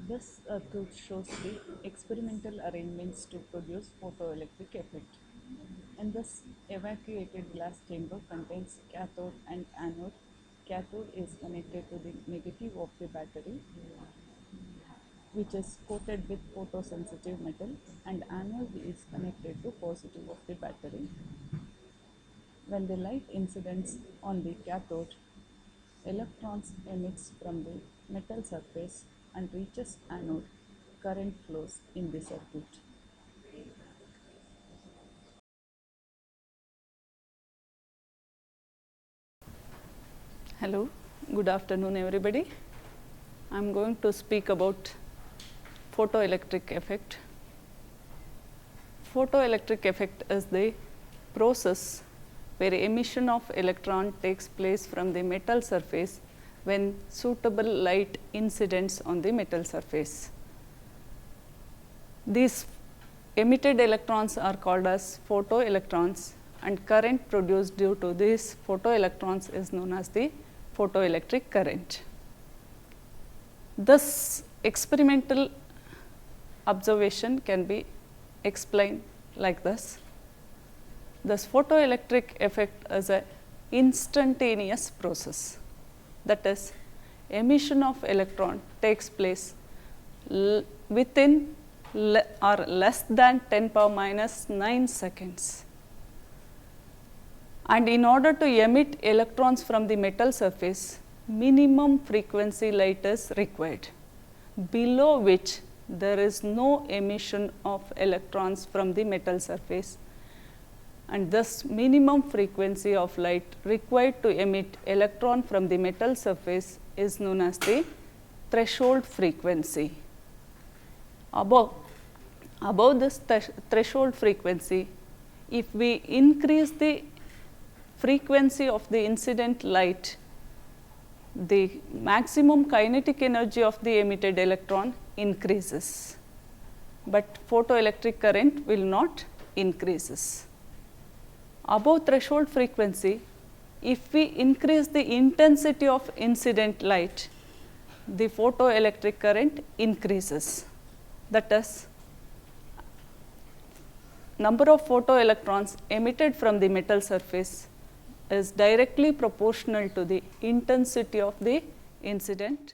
This circuit shows the experimental arrangements to produce photoelectric effect. In this evacuated glass chamber contains cathode and anode. Cathode is connected to the negative of the battery, which is coated with photosensitive metal, and anode is connected to positive of the battery. When the light incidents on the cathode, electrons emits from the metal surface and reaches anode. Current flows in the circuit. Hello, good afternoon everybody. I am going to speak about photoelectric effect. Photoelectric effect is the process where emission of electron takes place from the metal surface when suitable light incidents on the metal surface. These emitted electrons are called as photoelectrons, and current produced due to these photoelectrons is known as the photoelectric current. This experimental observation can be explained like this. This photoelectric effect is an instantaneous process, that is, emission of electron takes place within or less than 10 power minus 9 seconds. And in order to emit electrons from the metal surface, minimum frequency light is required, below which there is no emission of electrons from the metal surface, and thus minimum frequency of light required to emit electron from the metal surface is known as the threshold frequency. Above this threshold frequency, if we increase the frequency of the incident light, the maximum kinetic energy of the emitted electron increases, but photoelectric current will not increases. Above threshold frequency, if we increase the intensity of incident light, the photoelectric current increases. That is, number of photoelectrons emitted from the metal surface is directly proportional to the intensity of the incident